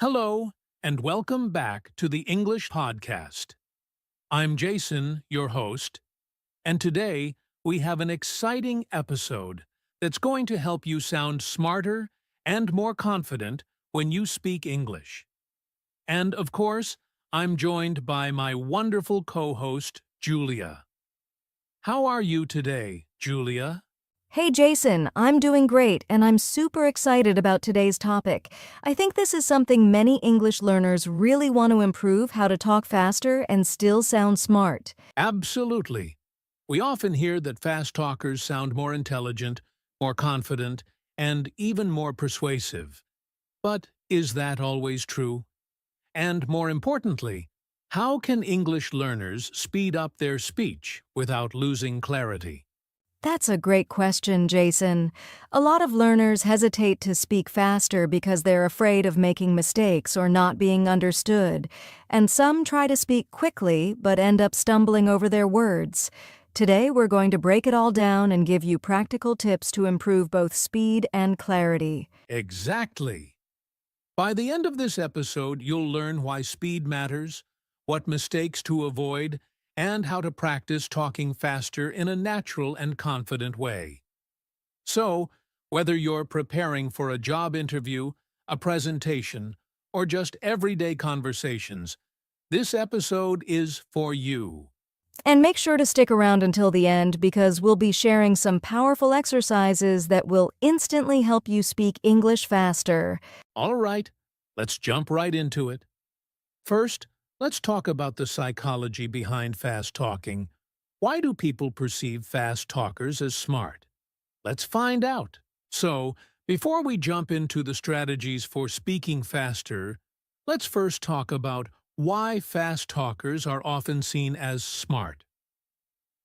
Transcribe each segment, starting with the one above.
Hello, and welcome back to the English Podcast. I'm Jason, your host, and today we have an exciting episode that's going to help you sound smarter and more confident when you speak English. And of course, I'm joined by my wonderful co-host, Julia. How are you today, Julia? Hey Jason, I'm doing great and I'm super excited about today's topic. I think this is something many English learners really want to improve how to talk faster and still sound smart. Absolutely. We often hear that fast talkers sound more intelligent, more confident, and even more persuasive. But is that always true? And more importantly, how can English learners speed up their speech without losing clarity? That's a great question, Jason. A lot of learners hesitate to speak faster because they're afraid of making mistakes or not being understood, and some try to speak quickly but end up stumbling over their words. Today, we're going to break it all down and give you practical tips to improve both speed and clarity. Exactly. By the end of this episode, you'll learn why speed matters, what mistakes to avoid, and how to practice talking faster in a natural and confident way. So, whether you're preparing for a job interview, a presentation, or just everyday conversations, this episode is for you. And make sure to stick around until the end because we'll be sharing some powerful exercises that will instantly help you speak English faster. All right, let's jump right into it. First, let's talk about the psychology behind fast talking. Why do people perceive fast talkers as smart? Let's find out. So, before we jump into the strategies for speaking faster, let's first talk about why fast talkers are often seen as smart.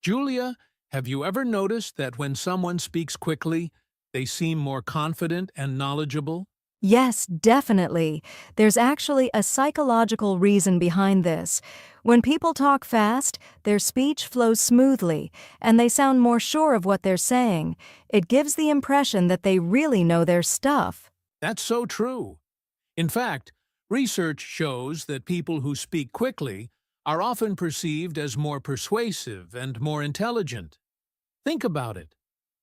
Julia, have you ever noticed that when someone speaks quickly, they seem more confident and knowledgeable? Yes, definitely. There's actually a psychological reason behind this. When people talk fast, their speech flows smoothly, and they sound more sure of what they're saying. It gives the impression that they really know their stuff. That's so true. In fact, research shows that people who speak quickly are often perceived as more persuasive and more intelligent. Think about it.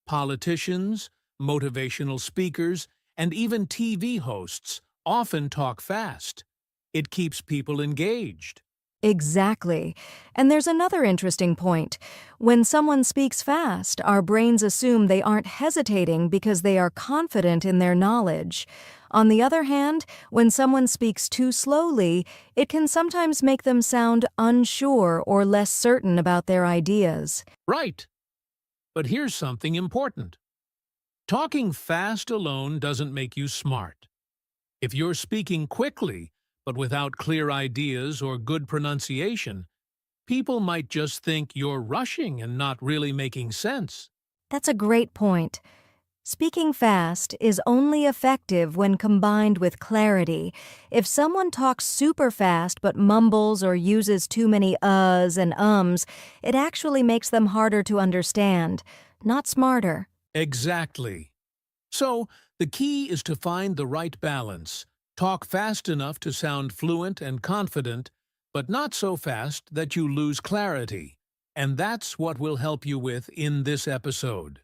Politicians, motivational speakers, and even TV hosts often talk fast. It keeps people engaged. Exactly. And there's another interesting point. When someone speaks fast, our brains assume they aren't hesitating because they are confident in their knowledge. On the other hand, when someone speaks too slowly, it can sometimes make them sound unsure or less certain about their ideas. Right. But here's something important. Talking fast alone doesn't make you smart. If you're speaking quickly, but without clear ideas or good pronunciation, people might just think you're rushing and not really making sense. That's a great point. Speaking fast is only effective when combined with clarity. If someone talks super fast but mumbles or uses too many uhs and ums, it actually makes them harder to understand, not smarter. Exactly. So, the key is to find the right balance. Talk fast enough to sound fluent and confident, but not so fast that you lose clarity. And that's what we'll help you with in this episode.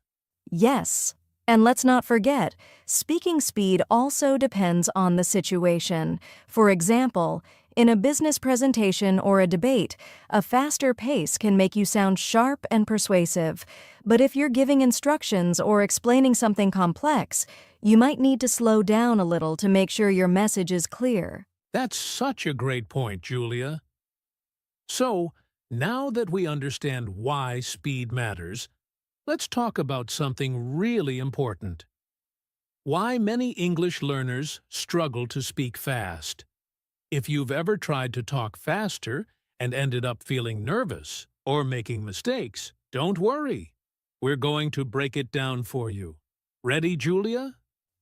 Yes. And let's not forget, speaking speed also depends on the situation. For example, in a business presentation or a debate, a faster pace can make you sound sharp and persuasive. But if you're giving instructions or explaining something complex, you might need to slow down a little to make sure your message is clear. That's such a great point, Julia. So, now that we understand why speed matters, let's talk about something really important. Why many English learners struggle to speak fast. If you've ever tried to talk faster and ended up feeling nervous or making mistakes, don't worry. We're going to break it down for you. Ready, Julia?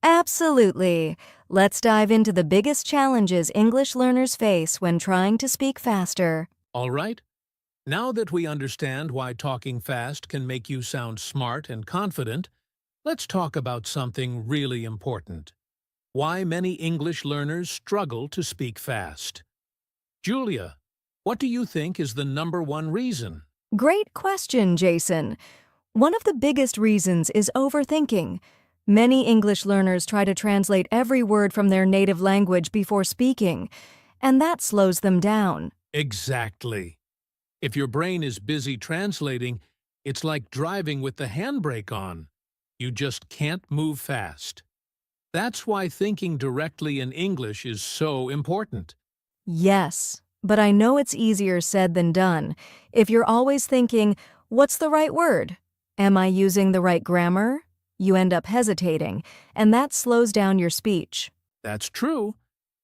Absolutely. Let's dive into the biggest challenges English learners face when trying to speak faster. All right. Now that we understand why talking fast can make you sound smart and confident, let's talk about something really important. Why many English learners struggle to speak fast. Julia, what do you think is the #1 reason? Great question, Jason. One of the biggest reasons is overthinking. Many English learners try to translate every word from their native language before speaking, and that slows them down. Exactly. If your brain is busy translating, it's like driving with the handbrake on. You just can't move fast. That's why thinking directly in English is so important. Yes, but I know it's easier said than done. If you're always thinking, what's the right word? Am I using the right grammar? You end up hesitating, and that slows down your speech. That's true,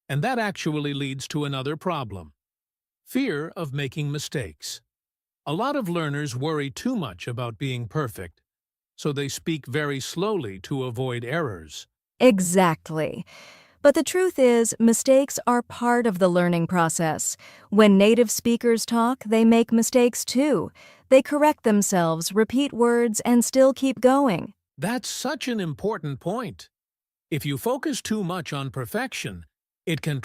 and that actually leads to another problem: fear of making mistakes. A lot of learners worry too much about being perfect, so they speak very slowly to avoid errors. Exactly. But the truth is, mistakes are part of the learning process. When native speakers talk, they make mistakes too. They correct themselves, repeat words, and still keep going. That's such an important point. If you focus too much on perfection, it can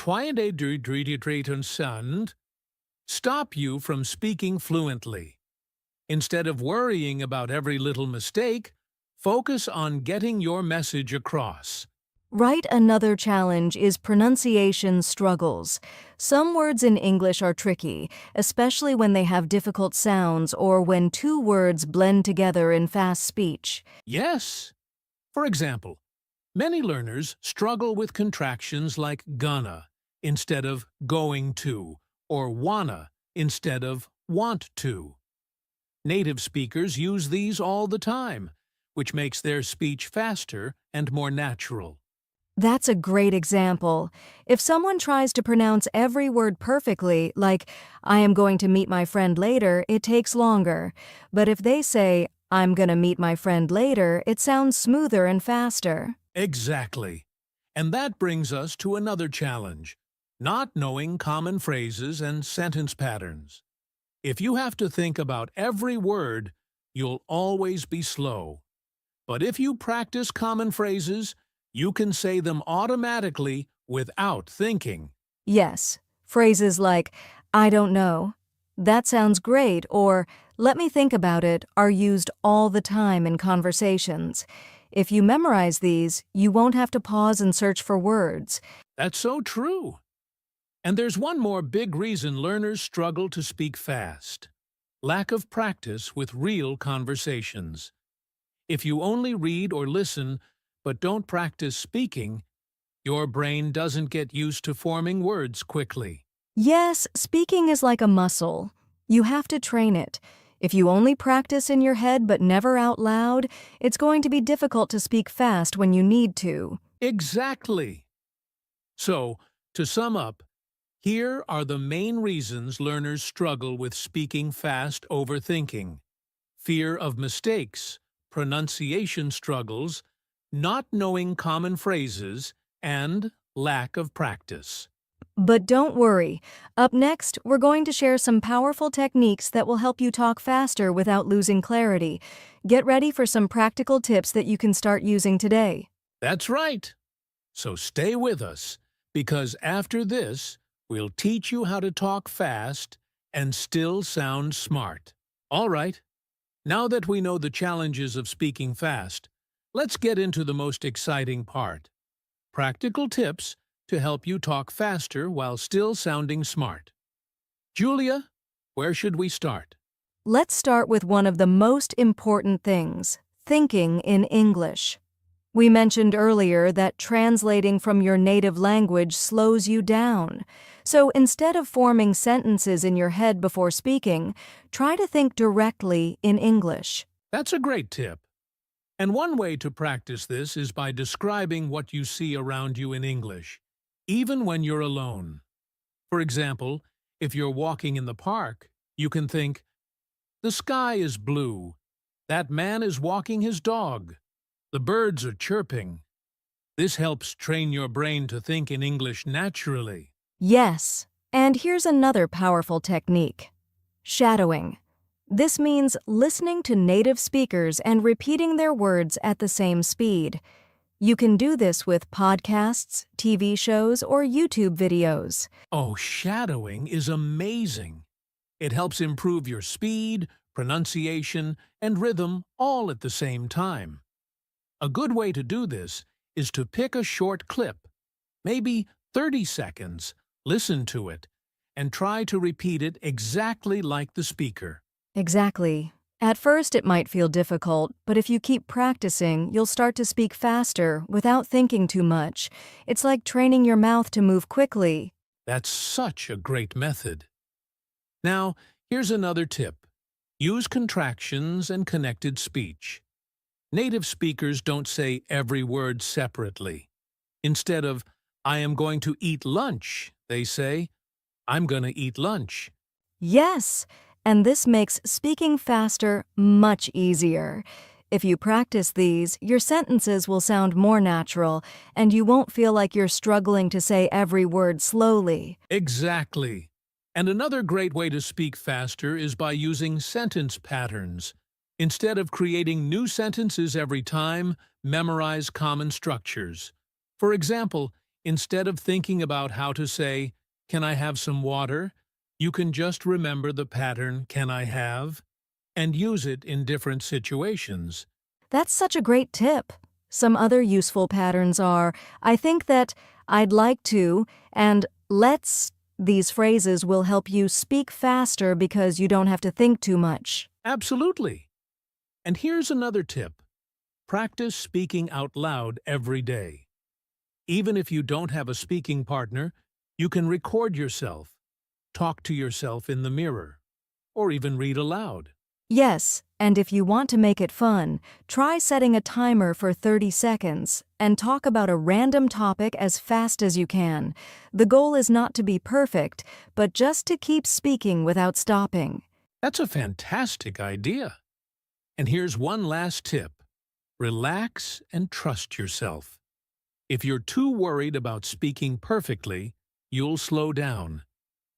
stop you from speaking fluently. Instead of worrying about every little mistake, focus on getting your message across. Right, another challenge is pronunciation struggles. Some words in English are tricky, especially when they have difficult sounds or when two words blend together in fast speech. Yes. For example, many learners struggle with contractions like gonna instead of going to, or wanna instead of want to. Native speakers use these all the time, which makes their speech faster and more natural. That's a great example. If someone tries to pronounce every word perfectly, like, I am going to meet my friend later, it takes longer. But if they say, I'm gonna meet my friend later, it sounds smoother and faster. Exactly. And that brings us to another challenge: not knowing common phrases and sentence patterns. If you have to think about every word, you'll always be slow. But if you practice common phrases, you can say them automatically without thinking. Yes, phrases like, I don't know, that sounds great, or let me think about it are used all the time in conversations. If you memorize these, you won't have to pause and search for words. That's so true. And there's one more big reason learners struggle to speak fast: lack of practice with real conversations. If you only read or listen but don't practice speaking, your brain doesn't get used to forming words quickly. Yes, speaking is like a muscle. You have to train it. If you only practice in your head but never out loud, it's going to be difficult to speak fast when you need to. Exactly. So, to sum up, here are the main reasons learners struggle with speaking fast: overthinking, fear of mistakes, pronunciation struggles, not knowing common phrases, and lack of practice. But don't worry. Up next, we're going to share some powerful techniques that will help you talk faster without losing clarity. Get ready for some practical tips that you can start using today. That's right. So stay with us, because after this, we'll teach you how to talk fast and still sound smart. All right, now that we know the challenges of speaking fast, let's get into the most exciting part: practical tips to help you talk faster while still sounding smart. Julia, where should we start? Let's start with one of the most important things: thinking in English. We mentioned earlier that translating from your native language slows you down. So instead of forming sentences in your head before speaking, try to think directly in English. That's a great tip. And one way to practice this is by describing what you see around you in English, even when you're alone. For example, if you're walking in the park, you can think, the sky is blue. That man is walking his dog. The birds are chirping. This helps train your brain to think in English naturally. Yes, and here's another powerful technique: shadowing. This means listening to native speakers and repeating their words at the same speed. You can do this with podcasts, TV shows, or YouTube videos. Oh, shadowing is amazing. It helps improve your speed, pronunciation, and rhythm all at the same time. A good way to do this is to pick a short clip, maybe 30 seconds, listen to it, and try to repeat it exactly like the speaker. Exactly. At first, it might feel difficult, but if you keep practicing, you'll start to speak faster without thinking too much. It's like training your mouth to move quickly. That's such a great method. Now, here's another tip. Use contractions and connected speech. Native speakers don't say every word separately. Instead of, I am going to eat lunch, they say, I'm going to eat lunch. Yes, and this makes speaking faster much easier. If you practice these, your sentences will sound more natural, and you won't feel like you're struggling to say every word slowly. Exactly. And another great way to speak faster is by using sentence patterns. Instead of creating new sentences every time, memorize common structures. For example, instead of thinking about how to say, "Can I have some water?" you can just remember the pattern, "Can I have?" and use it in different situations. That's such a great tip. Some other useful patterns are, I think that, I'd like to, and let's. These phrases will help you speak faster because you don't have to think too much. Absolutely. And here's another tip. Practice speaking out loud every day. Even if you don't have a speaking partner, you can record yourself, talk to yourself in the mirror, or even read aloud. Yes, and if you want to make it fun, try setting a timer for 30 seconds and talk about a random topic as fast as you can. The goal is not to be perfect, but just to keep speaking without stopping. That's a fantastic idea. And here's one last tip. Relax and trust yourself. If you're too worried about speaking perfectly, you'll slow down.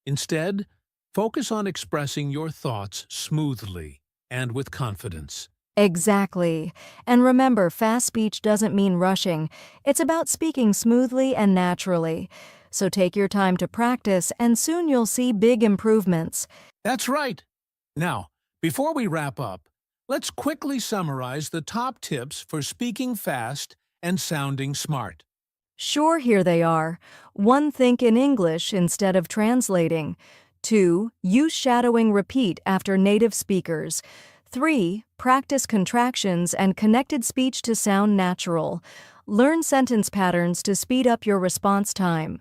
Instead, focus on expressing your thoughts smoothly and with confidence. Exactly. And remember, fast speech doesn't mean rushing. It's about speaking smoothly and naturally. So take your time to practice, and soon you'll see big improvements. That's right. Now, before we wrap up, let's quickly summarize the top tips for speaking fast and sounding smart. Sure, here they are. 1. Think in English instead of translating. 2. Use shadowing repeat after native speakers. 3. Practice contractions and connected speech to sound natural. Learn sentence patterns to speed up your response time.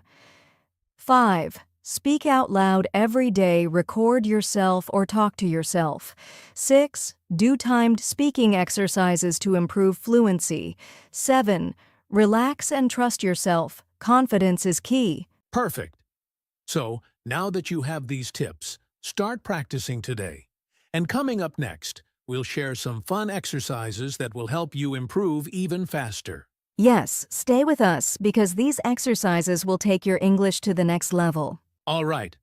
5. Speak out loud every day, record yourself or talk to yourself. 6. Do timed speaking exercises to improve fluency. 7. Relax and trust yourself. Confidence is key. Perfect. So, now that you have these tips, start practicing today. And coming up next, we'll share some fun exercises that will help you improve even faster. Yes, stay with us because these exercises will take your English to the next level. All right.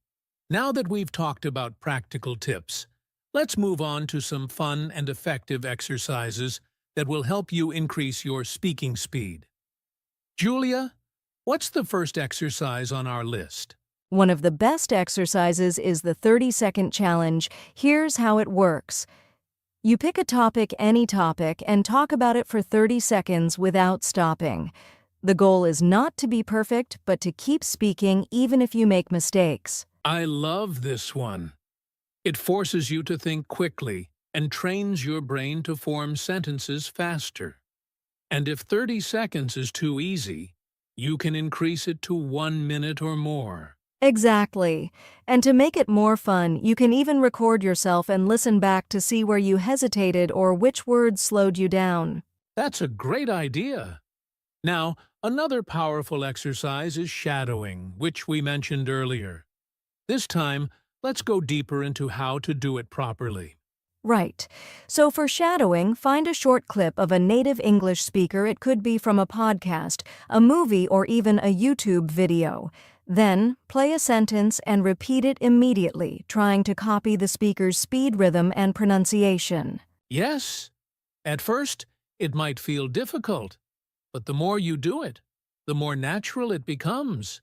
Now that we've talked about practical tips, let's move on to some fun and effective exercises that will help you increase your speaking speed. Julia, what's the first exercise on our list? One of the best exercises is the 30-second challenge. Here's how it works. You pick a topic, any topic, and talk about it for 30 seconds without stopping. The goal is not to be perfect, but to keep speaking even if you make mistakes. I love this one. It forces you to think quickly and trains your brain to form sentences faster. And if 30 seconds is too easy, you can increase it to 1 minute or more. Exactly. And to make it more fun, you can even record yourself and listen back to see where you hesitated or which words slowed you down. That's a great idea. Now, another powerful exercise is shadowing, which we mentioned earlier. This time, let's go deeper into how to do it properly. Right. So for shadowing, find a short clip of a native English speaker. It could be from a podcast, a movie, or even a YouTube video. Then, play a sentence and repeat it immediately, trying to copy the speaker's speed, rhythm, and pronunciation. Yes, at first, it might feel difficult, But the more you do it, the more natural it becomes.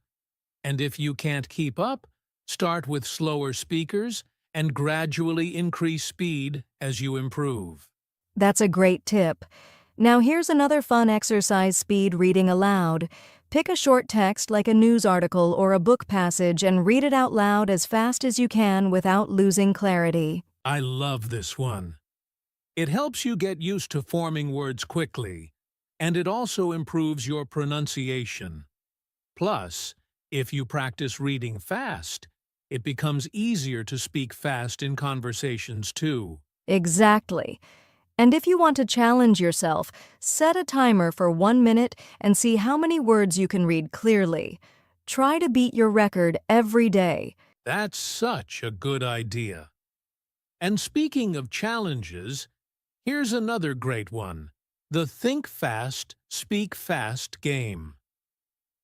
And if you can't keep up, start with slower speakers and gradually increase speed as you improve. That's a great tip. Now here's another fun exercise: speed reading aloud. Pick a short text like a news article or a book passage and read it out loud as fast as you can without losing clarity. I love this one. It helps you get used to forming words quickly, and it also improves your pronunciation. Plus, if you practice reading fast, it becomes easier to speak fast in conversations too. Exactly. And if you want to challenge yourself, set a timer for 1 minute and see how many words you can read clearly. Try to beat your record every day. That's such a good idea. And speaking of challenges, here's another great one: the Think Fast, Speak Fast game.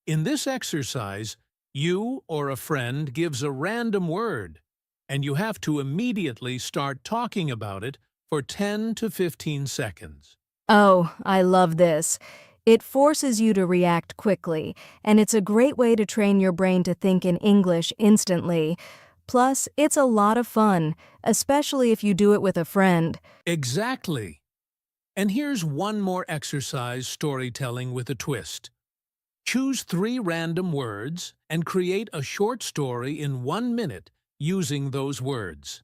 In this exercise, you or a friend gives a random word, and you have to immediately start talking about it for 10 to 15 seconds. Oh, I love this. It forces you to react quickly, and it's a great way to train your brain to think in English instantly. Plus, it's a lot of fun, especially if you do it with a friend. Exactly. And here's one more exercise: storytelling with a twist. Choose 3 random words and create a short story in 1 minute using those words.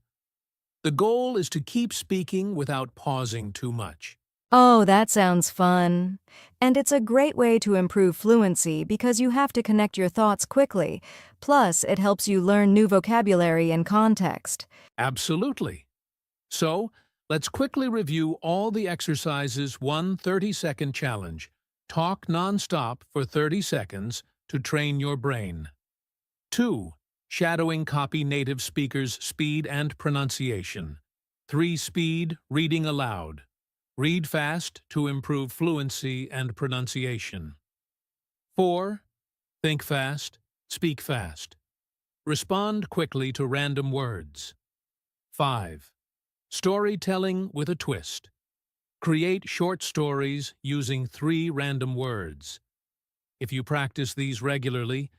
The goal is to keep speaking without pausing too much. Oh, that sounds fun. And it's a great way to improve fluency because you have to connect your thoughts quickly. Plus, it helps you learn new vocabulary and context. Absolutely. So, let's quickly review all the exercises. 1 30-second challenge. Talk nonstop for 30 seconds to train your brain. 2. Shadowing copy native speakers' speed and pronunciation. 3. Speed reading aloud. Read fast to improve fluency and pronunciation. 4. Think fast, speak fast. Respond quickly to random words. 5. Storytelling with a twist. Create short stories using 3 random words. If you practice these regularly,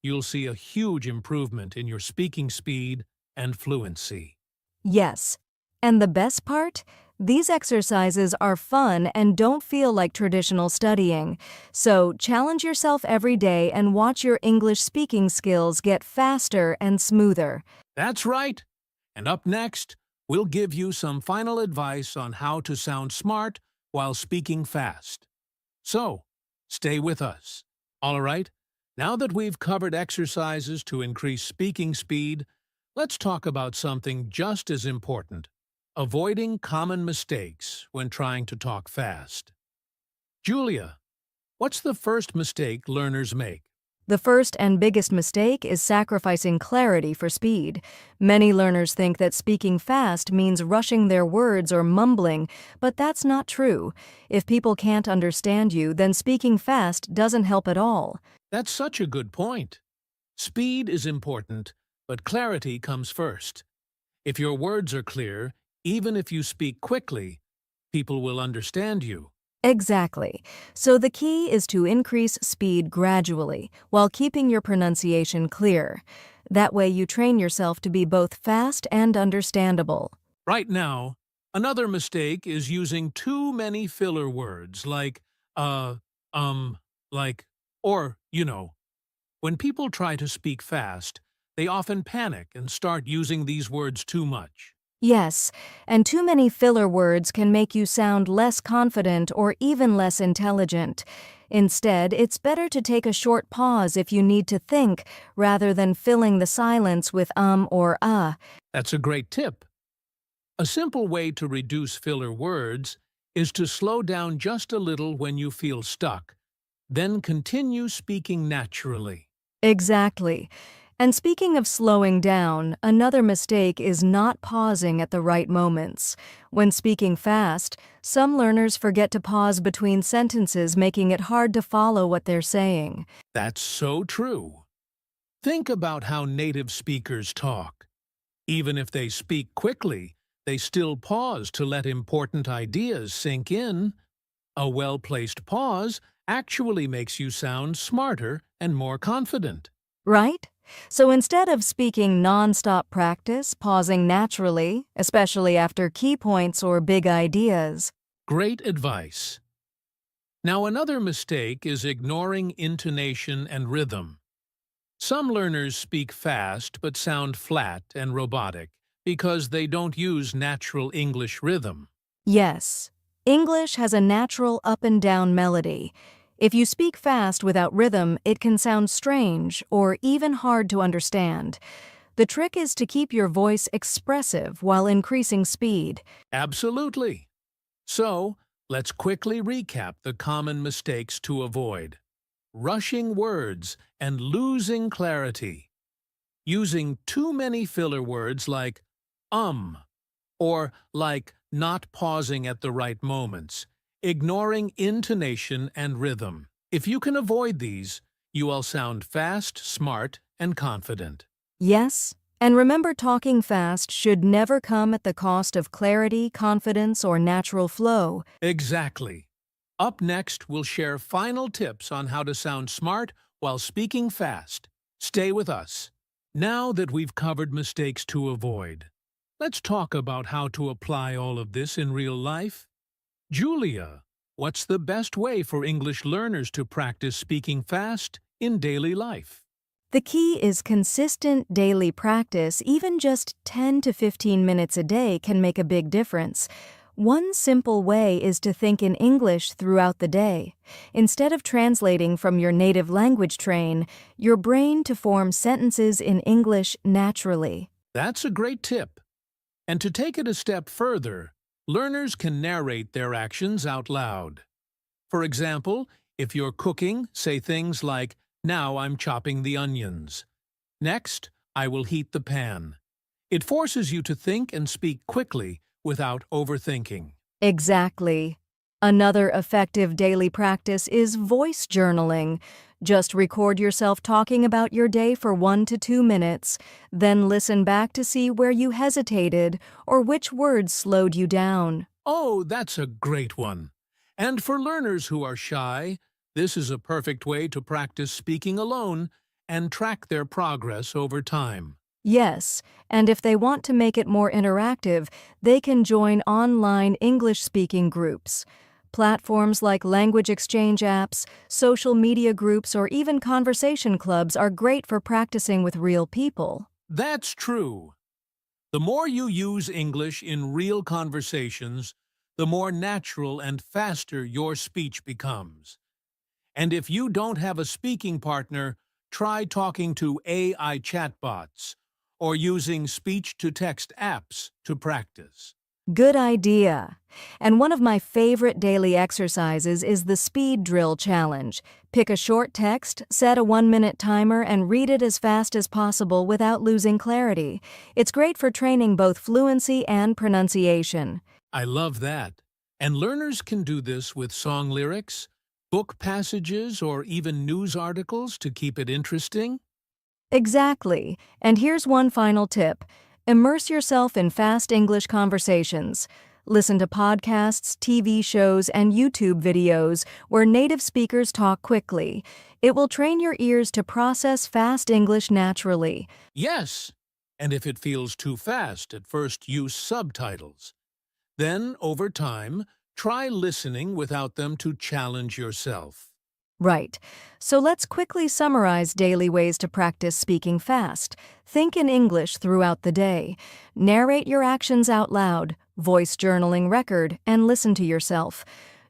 you'll see a huge improvement in your speaking speed and fluency. Yes. And the best part? These exercises are fun and don't feel like traditional studying. So challenge yourself every day and watch your English speaking skills get faster and smoother. That's right. And up next, we'll give you some final advice on how to sound smart while speaking fast. So, stay with us. All right, now that we've covered exercises to increase speaking speed, let's talk about something just as important: avoiding common mistakes when trying to talk fast. Julia, what's the first mistake learners make? The first and biggest mistake is sacrificing clarity for speed. Many learners think that speaking fast means rushing their words or mumbling, but that's not true. If people can't understand you, then speaking fast doesn't help at all. That's such a good point. Speed is important, but clarity comes first. If your words are clear, even if you speak quickly, people will understand you. Exactly. So the key is to increase speed gradually while keeping your pronunciation clear. That way you train yourself to be both fast and understandable. Right now, another mistake is using too many filler words like, um, like, or, you know. When people try to speak fast, they often panic and start using these words too much. Yes, and too many filler words can make you sound less confident or even less intelligent. Instead, it's better to take a short pause if you need to think, rather than filling the silence with or That's a great tip. A simple way to reduce filler words is to slow down just a little when you feel stuck, then continue speaking naturally. Exactly. And speaking of slowing down, another mistake is not pausing at the right moments. When speaking fast, some learners forget to pause between sentences, making it hard to follow what they're saying. That's so true. Think about how native speakers talk. Even if they speak quickly, they still pause to let important ideas sink in. A well-placed pause actually makes you sound smarter and more confident. Right? So instead of speaking nonstop practice, pausing naturally, especially after key points or big ideas. Great advice. Now, another mistake is ignoring intonation and rhythm. Some learners speak fast but sound flat and robotic because they don't use natural English rhythm. Yes, English has a natural up and down melody. If you speak fast without rhythm, it can sound strange or even hard to understand. The trick is to keep your voice expressive while increasing speed. Absolutely. So, let's quickly recap the common mistakes to avoid. Rushing words and losing clarity. Using too many filler words like or like not pausing at the right moments. Ignoring intonation and rhythm. If you can avoid these, you will sound fast, smart, and confident. Yes, and remember talking fast should never come at the cost of clarity, confidence, or natural flow. Exactly. Up next, we'll share final tips on how to sound smart while speaking fast. Stay with us. Now that we've covered mistakes to avoid, let's talk about how to apply all of this in real life. Julia, what's the best way for English learners to practice speaking fast in daily life? The key is consistent daily practice. Even just 10 to 15 minutes a day can make a big difference. One simple way is to think in English throughout the day. Instead of translating from your native language, train your brain to form sentences in English naturally. That's a great tip. And to take it a step further, learners can narrate their actions out loud. For example, if you're cooking, say things like, "Now I'm chopping the onions." "Next, I will heat the pan." It forces you to think and speak quickly without overthinking. Exactly. Another effective daily practice is voice journaling. Just record yourself talking about your day for 1 to 2 minutes, then listen back to see where you hesitated or which words slowed you down. Oh, that's a great one. And for learners who are shy, this is a perfect way to practice speaking alone and track their progress over time. Yes, and if they want to make it more interactive, they can join online English-speaking groups. Platforms like language exchange apps, social media groups, or even conversation clubs are great for practicing with real people. That's true. The more you use English in real conversations, the more natural and faster your speech becomes. And if you don't have a speaking partner, try talking to AI chatbots or using speech-to-text apps to practice. Good idea. And one of my favorite daily exercises is the speed drill challenge. Pick a short text, set a 1-minute timer, and read it as fast as possible without losing clarity. It's great for training both fluency and pronunciation. I love that. And learners can do this with song lyrics, book passages, or even news articles to keep it interesting. Exactly. And here's one final tip. Immerse yourself in fast English conversations. Listen to podcasts, TV shows, and YouTube videos where native speakers talk quickly. It will train your ears to process fast English naturally. Yes, and if it feels too fast at first, use subtitles. Then, over time, try listening without them to challenge yourself. Right. So let's quickly summarize daily ways to practice speaking fast. Think in English throughout the day. Narrate your actions out loud. Voice journaling record and listen to yourself.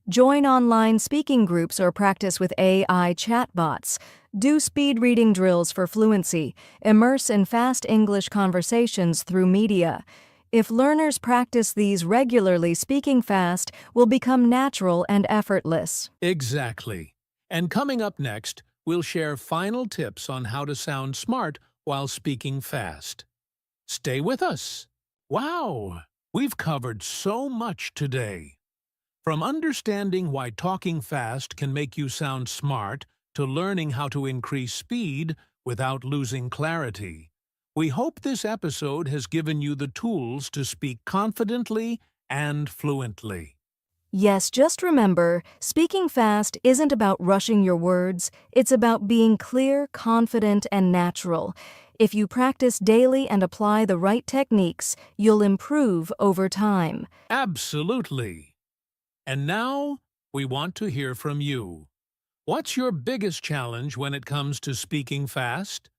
Join online speaking groups or practice with AI chatbots. Do speed reading drills for fluency. Immerse in fast English conversations through media. If learners practice these regularly, speaking fast will become natural and effortless. Exactly. And coming up next, we'll share final tips on how to sound smart while speaking fast. Stay with us. Wow, we've covered so much today. From understanding why talking fast can make you sound smart to learning how to increase speed without losing clarity. We hope this episode has given you the tools to speak confidently and fluently. Yes, just remember, speaking fast isn't about rushing your words, it's about being clear, confident, and natural. If you practice daily and apply the right techniques, you'll improve over time. Absolutely. And now, we want to hear from you. What's your biggest challenge when it comes to speaking fast?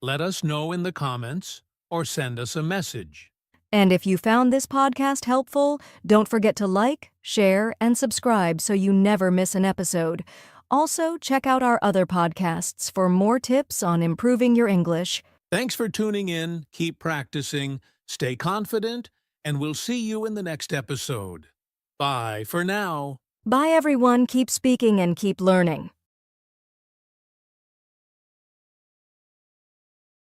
Let us know in the comments or send us a message. And if you found this podcast helpful, don't forget to like, share, and subscribe so you never miss an episode. Also, check out our other podcasts for more tips on improving your English. Thanks for tuning in, keep practicing, stay confident, and we'll see you in the next episode. Bye for now. Bye, everyone. Keep speaking and keep learning.